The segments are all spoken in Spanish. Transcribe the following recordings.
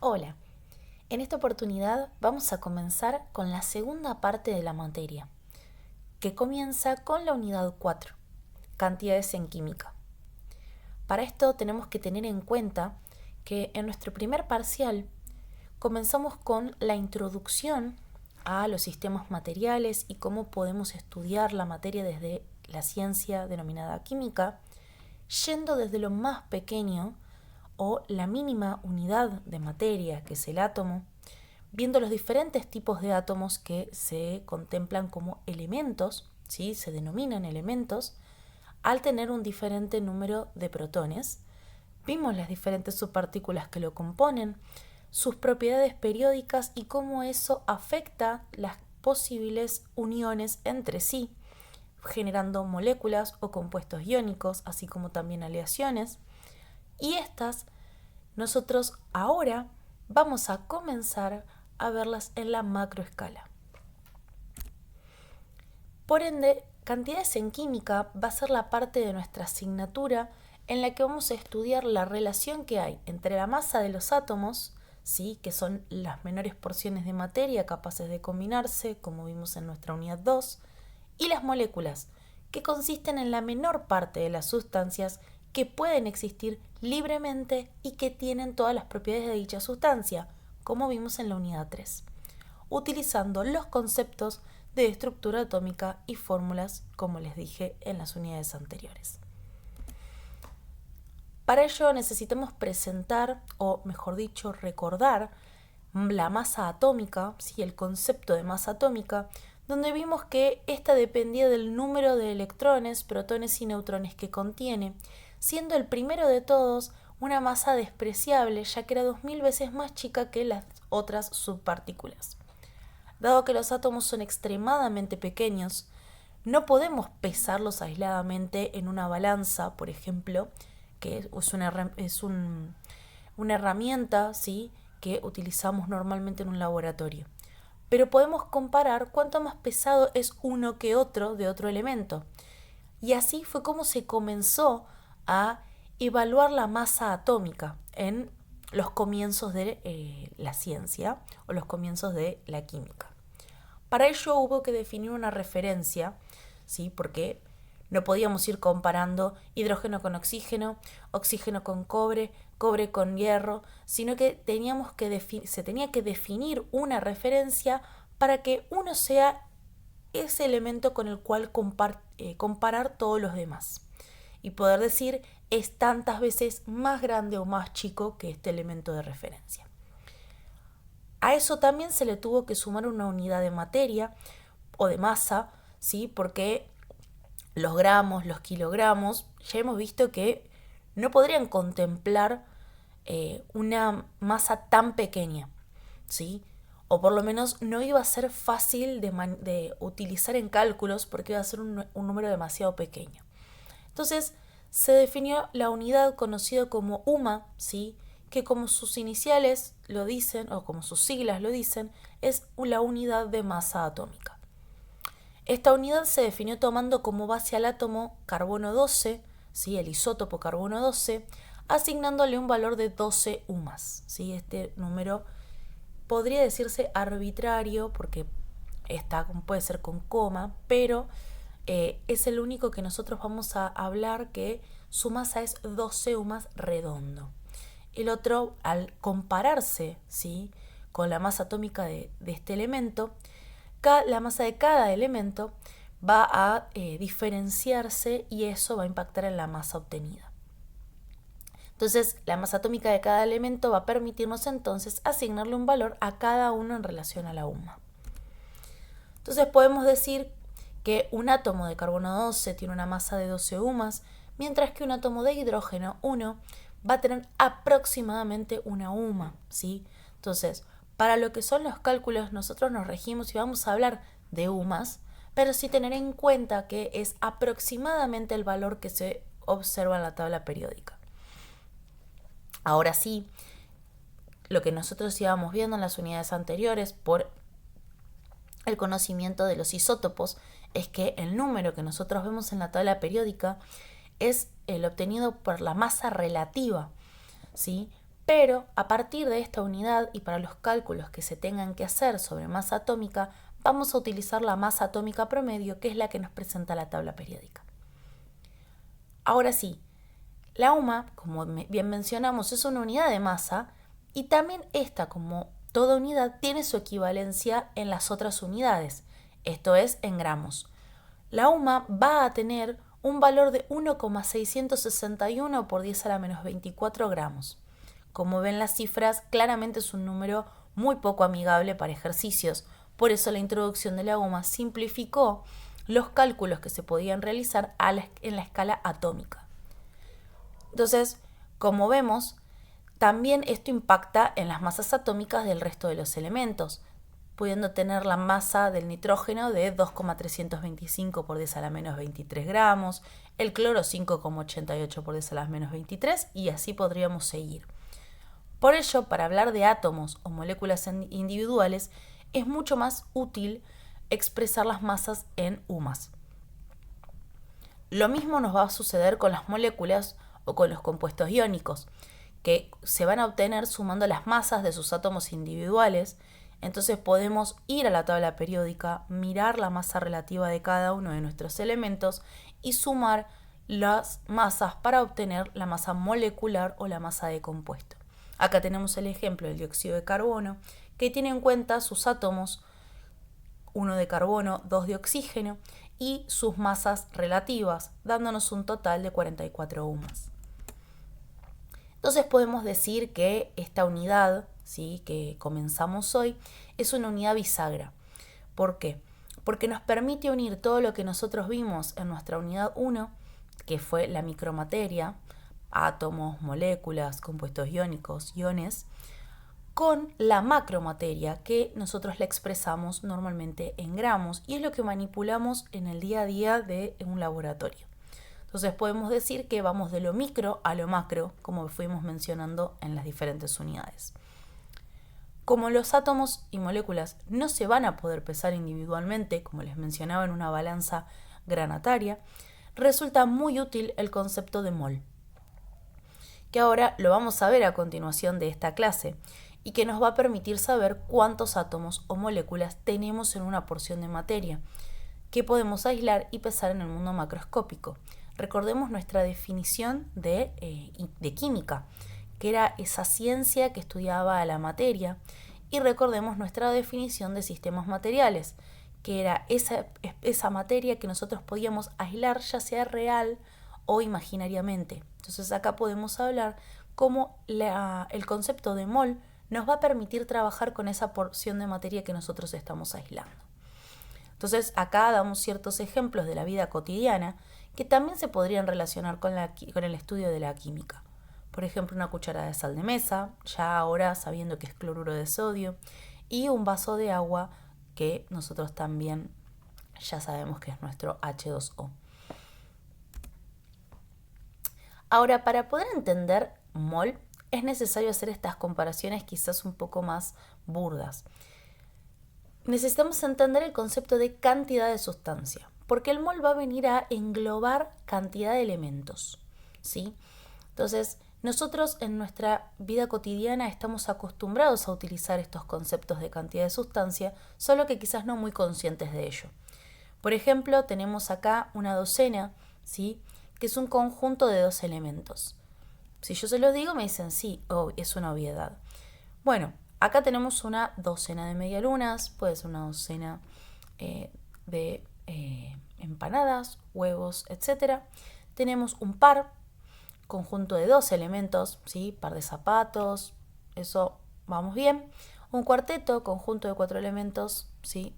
Hola, en esta oportunidad vamos a comenzar con la segunda parte de la materia, que comienza con la unidad 4, cantidades en química. Para esto tenemos que tener en cuenta que en nuestro primer parcial comenzamos con la introducción a los sistemas materiales y cómo podemos estudiar la materia desde la ciencia denominada química, yendo desde lo más pequeño o la mínima unidad de materia, que es el átomo, viendo los diferentes tipos de átomos que se contemplan como elementos, ¿sí? Se denominan elementos, al tener un diferente número de protones. Vimos las diferentes subpartículas que lo componen, sus propiedades periódicas y cómo eso afecta las posibles uniones entre sí, generando moléculas o compuestos iónicos, así como también aleaciones. Y estas, nosotros ahora vamos a comenzar a verlas en la macroescala. Por ende, cantidades en química va a ser la parte de nuestra asignatura en la que vamos a estudiar la relación que hay entre la masa de los átomos, ¿sí? Que son las menores porciones de materia capaces de combinarse, como vimos en nuestra unidad 2, y las moléculas, que consisten en la menor parte de las sustancias que pueden existir libremente y que tienen todas las propiedades de dicha sustancia, como vimos en la unidad 3, utilizando los conceptos de estructura atómica y fórmulas, como les dije en las unidades anteriores. Para ello necesitamos presentar, o mejor dicho, recordar la masa atómica, ¿sí? El concepto de masa atómica, donde vimos que ésta dependía del número de electrones, protones y neutrones que contiene, siendo el primero de todos una masa despreciable, ya que era 2000 veces más chica que las otras subpartículas. Dado que los átomos son extremadamente pequeños, no podemos pesarlos aisladamente en una balanza, por ejemplo, que es una herramienta, ¿sí?, que utilizamos normalmente en un laboratorio. Pero podemos comparar cuánto más pesado es uno que otro de otro elemento. Y así fue como se comenzó a evaluar la masa atómica en los comienzos de la ciencia o los comienzos de la química. Para ello hubo que definir una referencia, ¿sí? Porque no podíamos ir comparando hidrógeno con oxígeno, oxígeno con cobre, cobre con hierro, sino que se tenía que definir una referencia para que uno sea ese elemento con el cual comparar todos los demás y poder decir es tantas veces más grande o más chico que este elemento de referencia. A eso también se le tuvo que sumar una unidad de materia o de masa, ¿sí? Porque los gramos, los kilogramos, ya hemos visto que no podrían contemplar una masa tan pequeña, ¿sí? O por lo menos no iba a ser fácil de utilizar en cálculos porque iba a ser un número demasiado pequeño. Entonces se definió la unidad conocida como UMA, ¿sí?, que como sus iniciales lo dicen, o como sus siglas lo dicen, es la unidad de masa atómica. Esta unidad se definió tomando como base al átomo carbono 12, ¿sí?, el isótopo carbono 12, asignándole un valor de 12 UMAS, ¿sí? Este número podría decirse arbitrario porque puede ser con coma, pero es el único que nosotros vamos a hablar que su masa es 12 UMAS redondo. El otro, al compararse, ¿sí?, con la masa atómica de este elemento, la masa de cada elemento va a diferenciarse y eso va a impactar en la masa obtenida. Entonces, la masa atómica de cada elemento va a permitirnos entonces asignarle un valor a cada uno en relación a la UMA. Entonces podemos decir que un átomo de carbono 12 tiene una masa de 12 UMAS, mientras que un átomo de hidrógeno 1 va a tener aproximadamente una UMA, ¿sí? Entonces, para lo que son los cálculos, nosotros nos regimos y vamos a hablar de UMAS, pero sí tener en cuenta que es aproximadamente el valor que se observa en la tabla periódica. Ahora sí, lo que nosotros íbamos viendo en las unidades anteriores por el conocimiento de los isótopos es que el número que nosotros vemos en la tabla periódica es el obtenido por la masa relativa, ¿sí? Pero a partir de esta unidad y para los cálculos que se tengan que hacer sobre masa atómica, vamos a utilizar la masa atómica promedio, que es la que nos presenta la tabla periódica. Ahora sí, la UMA, como bien mencionamos, es una unidad de masa y también esta, como toda unidad, tiene su equivalencia en las otras unidades, esto es en gramos. La UMA va a tener un valor de 1,661 por 10 a la menos 24 gramos. Como ven las cifras, claramente es un número muy poco amigable para ejercicios, por eso la introducción de la UMA simplificó los cálculos que se podían realizar en la escala atómica. Entonces, como vemos, también esto impacta en las masas atómicas del resto de los elementos, pudiendo tener la masa del nitrógeno de 2,325 por 10 a la menos 23 gramos, el cloro 5,88 por 10 a la menos 23 y así podríamos seguir. Por ello, para hablar de átomos o moléculas individuales, es mucho más útil expresar las masas en UMAs. Lo mismo nos va a suceder con las moléculas o con los compuestos iónicos, que se van a obtener sumando las masas de sus átomos individuales. Entonces podemos ir a la tabla periódica, mirar la masa relativa de cada uno de nuestros elementos y sumar las masas para obtener la masa molecular o la masa de compuesto. Acá tenemos el ejemplo del dióxido de carbono, que tiene en cuenta sus átomos, 1 de carbono, 2 de oxígeno, y sus masas relativas, dándonos un total de 44 UMAs. Entonces podemos decir que esta unidad, ¿sí?, que comenzamos hoy, es una unidad bisagra. ¿Por qué? Porque nos permite unir todo lo que nosotros vimos en nuestra unidad 1, que fue la micromateria, átomos, moléculas, compuestos iónicos, iones, con la macromateria, que nosotros la expresamos normalmente en gramos y es lo que manipulamos en el día a día de un laboratorio. Entonces podemos decir que vamos de lo micro a lo macro, como fuimos mencionando en las diferentes unidades. Como los átomos y moléculas no se van a poder pesar individualmente, como les mencionaba en una balanza granataria, resulta muy útil el concepto de mol, que ahora lo vamos a ver a continuación de esta clase y que nos va a permitir saber cuántos átomos o moléculas tenemos en una porción de materia, que podemos aislar y pesar en el mundo macroscópico. Recordemos nuestra definición de química, que era esa ciencia que estudiaba la materia, y recordemos nuestra definición de sistemas materiales, que era esa materia que nosotros podíamos aislar, ya sea real o imaginariamente. Entonces acá podemos hablar cómo el concepto de mol nos va a permitir trabajar con esa porción de materia que nosotros estamos aislando. Entonces acá damos ciertos ejemplos de la vida cotidiana que también se podrían relacionar con el estudio de la química. Por ejemplo, una cucharada de sal de mesa, ya ahora sabiendo que es cloruro de sodio, y un vaso de agua que nosotros también ya sabemos que es nuestro H2O. Ahora, para poder entender mol, es necesario hacer estas comparaciones quizás un poco más burdas. Necesitamos entender el concepto de cantidad de sustancia, porque el mol va a venir a englobar cantidad de elementos, ¿sí? Entonces, nosotros en nuestra vida cotidiana estamos acostumbrados a utilizar estos conceptos de cantidad de sustancia, solo que quizás no muy conscientes de ello. Por ejemplo, tenemos acá una docena, ¿sí?, que es un conjunto de 2 elementos. Si yo se los digo, me dicen sí, es una obviedad. Bueno, acá tenemos una docena de medialunas, puede ser una docena de empanadas, huevos, etc. Tenemos un par, conjunto de 2 elementos, ¿sí?, par de zapatos, eso vamos bien. Un cuarteto, conjunto de 4 elementos, ¿sí?,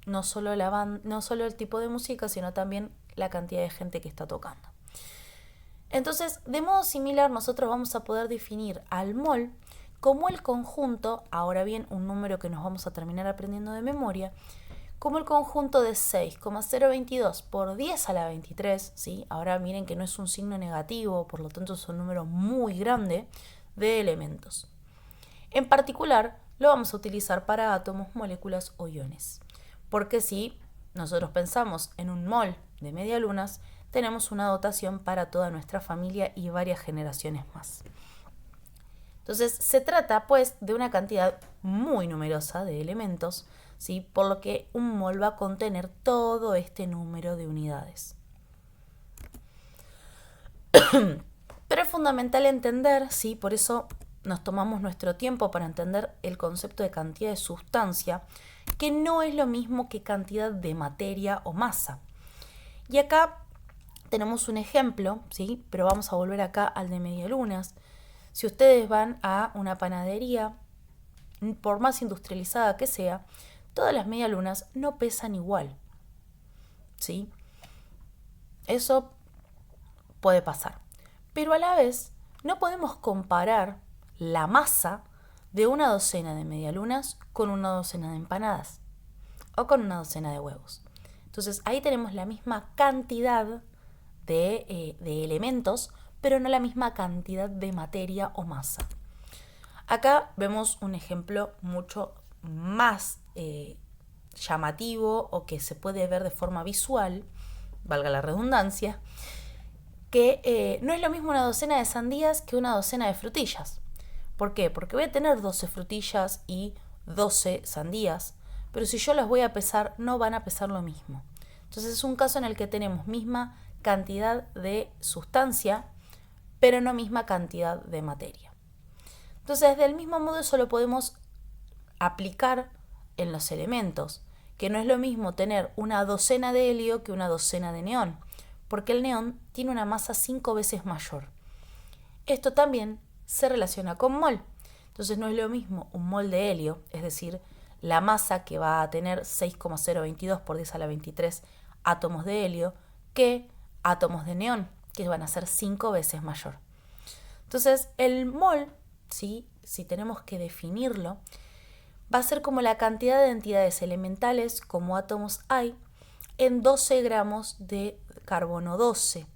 no solo el tipo de música, sino también la cantidad de gente que está tocando. Entonces, de modo similar, nosotros vamos a poder definir al mol como el conjunto, ahora bien, un número que nos vamos a terminar aprendiendo de memoria, como el conjunto de 6,022 por 10 a la 23, ¿sí? Ahora miren que no es un signo negativo, por lo tanto es un número muy grande de elementos. En particular, lo vamos a utilizar para átomos, moléculas o iones. Porque si nosotros pensamos en un mol de medialunas, tenemos una dotación para toda nuestra familia y varias generaciones más. Entonces se trata pues de una cantidad muy numerosa de elementos, ¿sí? Por lo que un mol va a contener todo este número de unidades. Pero es fundamental entender, ¿sí? Por eso nos tomamos nuestro tiempo para entender el concepto de cantidad de sustancia, que no es lo mismo que cantidad de materia o masa. Y acá tenemos un ejemplo, ¿sí? Pero vamos a volver acá al de medialunas. Si ustedes van a una panadería, por más industrializada que sea, todas las medialunas no pesan igual, ¿sí? Eso puede pasar. Pero a la vez, no podemos comparar la masa de una docena de medialunas con una docena de empanadas o con una docena de huevos. Entonces ahí tenemos la misma cantidad de elementos, pero no la misma cantidad de materia o masa. Acá vemos un ejemplo mucho más llamativo o que se puede ver de forma visual, valga la redundancia, que no es lo mismo una docena de sandías que una docena de frutillas. ¿Por qué? Porque voy a tener 12 frutillas y 12 sandías, pero si yo las voy a pesar, no van a pesar lo mismo. Entonces es un caso en el que tenemos misma cantidad de sustancia, pero no misma cantidad de materia. Entonces, del mismo modo, eso lo podemos aplicar en los elementos, que no es lo mismo tener una docena de helio que una docena de neón, porque el neón tiene una masa 5 veces mayor. Esto también se relaciona con mol. Entonces no es lo mismo un mol de helio, es decir, la masa que va a tener 6,022 por 10 a la 23 átomos de helio, que átomos de neón, que van a ser 5 veces mayor. Entonces el mol, ¿sí? Si tenemos que definirlo, va a ser como la cantidad de entidades elementales como átomos hay en 12 gramos de carbono 12.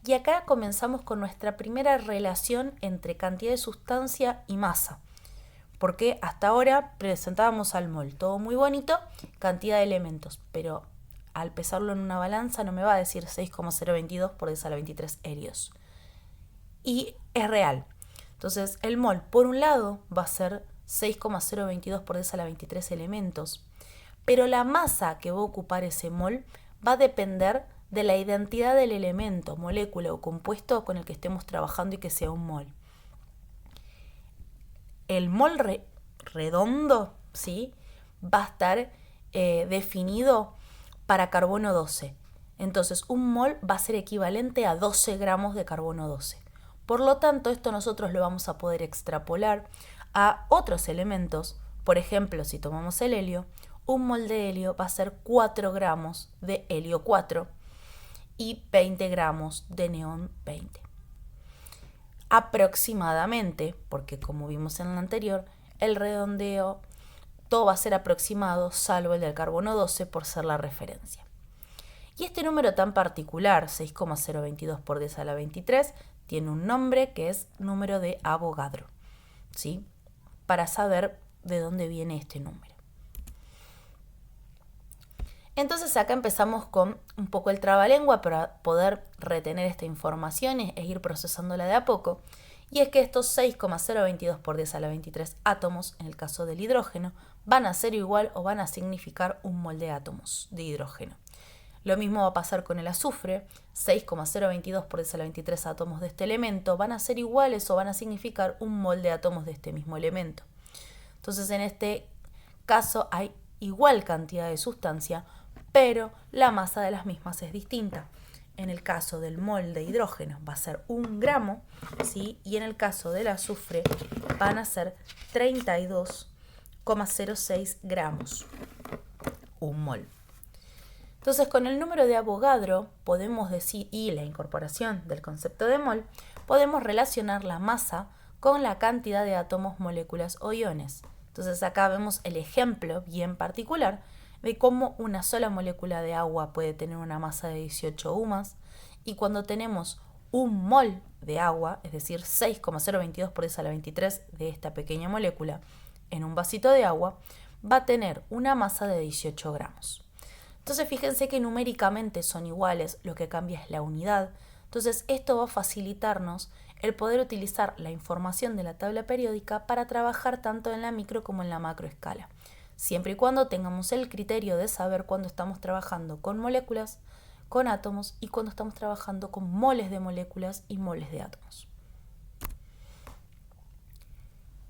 Y acá comenzamos con nuestra primera relación entre cantidad de sustancia y masa. Porque hasta ahora presentábamos al mol, todo muy bonito, cantidad de elementos, pero al pesarlo en una balanza no me va a decir 6,022 por 10 a la 23 helios. Y es real. Entonces el mol, por un lado, va a ser 6,022 por 10 a la 23 elementos, pero la masa que va a ocupar ese mol va a depender de la identidad del elemento, molécula o compuesto con el que estemos trabajando y que sea un mol. El mol redondo, ¿sí? Va a estar definido para carbono 12. Entonces, un mol va a ser equivalente a 12 gramos de carbono 12. Por lo tanto, esto nosotros lo vamos a poder extrapolar a otros elementos. Por ejemplo, si tomamos el helio, un mol de helio va a ser 4 gramos de helio 4 y 20 gramos de neón 20. Aproximadamente, porque como vimos en el anterior, el redondeo, todo va a ser aproximado, salvo el del carbono 12 por ser la referencia. Y este número tan particular, 6,022 por 10 a la 23, tiene un nombre que es número de Avogadro, ¿sí? Para saber de dónde viene este número. Entonces acá empezamos con un poco el trabalengua para poder retener esta información e ir procesándola de a poco. Y es que estos 6,022 por 10 a la 23 átomos, en el caso del hidrógeno, van a ser igual o van a significar un mol de átomos de hidrógeno. Lo mismo va a pasar con el azufre, 6,022 por 10 a la 23 átomos de este elemento van a ser iguales o van a significar un mol de átomos de este mismo elemento. Entonces en este caso hay igual cantidad de sustancia, pero la masa de las mismas es distinta. En el caso del mol de hidrógeno va a ser 1 gramo, ¿sí? Y en el caso del azufre van a ser 32,06 gramos, un mol. Entonces, con el número de Avogadro podemos decir, y la incorporación del concepto de mol, podemos relacionar la masa con la cantidad de átomos, moléculas o iones. Entonces acá vemos el ejemplo bien particular de cómo una sola molécula de agua puede tener una masa de 18 UMAS, y cuando tenemos un mol de agua, es decir, 6,022 por 10 a la 23 de esta pequeña molécula en un vasito de agua, va a tener una masa de 18 gramos. Entonces fíjense que numéricamente son iguales, lo que cambia es la unidad. Entonces esto va a facilitarnos el poder utilizar la información de la tabla periódica para trabajar tanto en la micro como en la macro escala, siempre y cuando tengamos el criterio de saber cuándo estamos trabajando con moléculas, con átomos y cuando estamos trabajando con moles de moléculas y moles de átomos.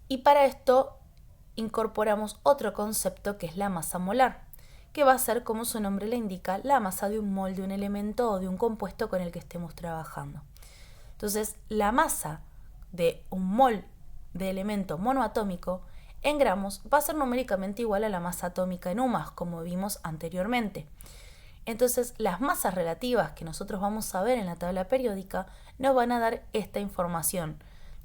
Y para esto incorporamos otro concepto que es la masa molar, que va a ser, como su nombre le indica, la masa de un mol de un elemento o de un compuesto con el que estemos trabajando. Entonces, la masa de un mol de elemento monoatómico en gramos va a ser numéricamente igual a la masa atómica en UMAS, como vimos anteriormente. Entonces, las masas relativas que nosotros vamos a ver en la tabla periódica nos van a dar esta información,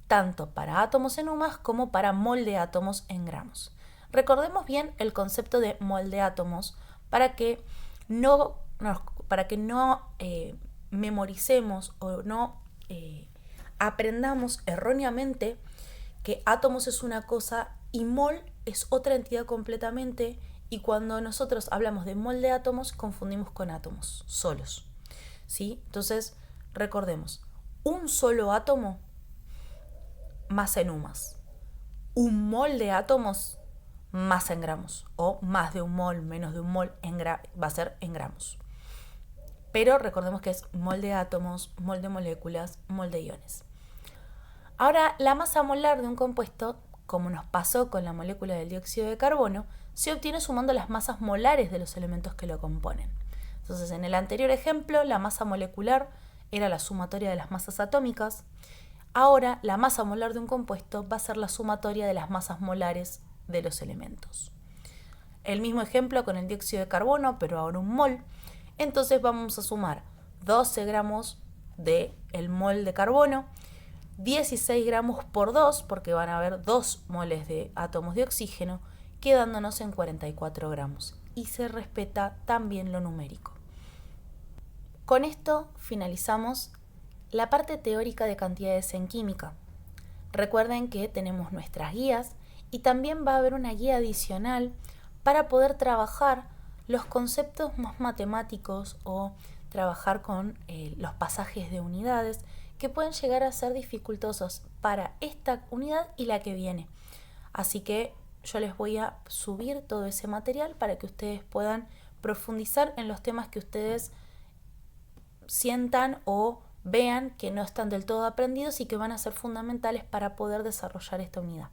tanto para átomos en UMAS como para mol de átomos en gramos. Recordemos bien el concepto de mol de átomos para que no memoricemos o no aprendamos erróneamente que átomos es una cosa y mol es otra entidad completamente, y cuando nosotros hablamos de mol de átomos confundimos con átomos solos, ¿sí? Entonces recordemos, un solo átomo, masa en UMAS. Un mol de átomos, masa en gramos, o más de un mol, menos de un mol, va a ser en gramos. Pero recordemos que es mol de átomos, mol de moléculas, mol de iones. Ahora, la masa molar de un compuesto, como nos pasó con la molécula del dióxido de carbono, se obtiene sumando las masas molares de los elementos que lo componen. Entonces, en el anterior ejemplo, la masa molecular era la sumatoria de las masas atómicas. Ahora, la masa molar de un compuesto va a ser la sumatoria de las masas molares de los elementos. El mismo ejemplo con el dióxido de carbono, pero ahora un mol. Entonces vamos a sumar 12 gramos del mol de carbono, 16 gramos por 2, porque van a haber 2 moles de átomos de oxígeno, quedándonos en 44 gramos. Y se respeta también lo numérico. Con esto finalizamos la parte teórica de cantidades en química. Recuerden que tenemos nuestras guías y también va a haber una guía adicional para poder trabajar los conceptos más matemáticos o trabajar con los pasajes de unidades que pueden llegar a ser dificultosos para esta unidad y la que viene. Así que yo les voy a subir todo ese material para que ustedes puedan profundizar en los temas que ustedes sientan o vean que no están del todo aprendidos y que van a ser fundamentales para poder desarrollar esta unidad.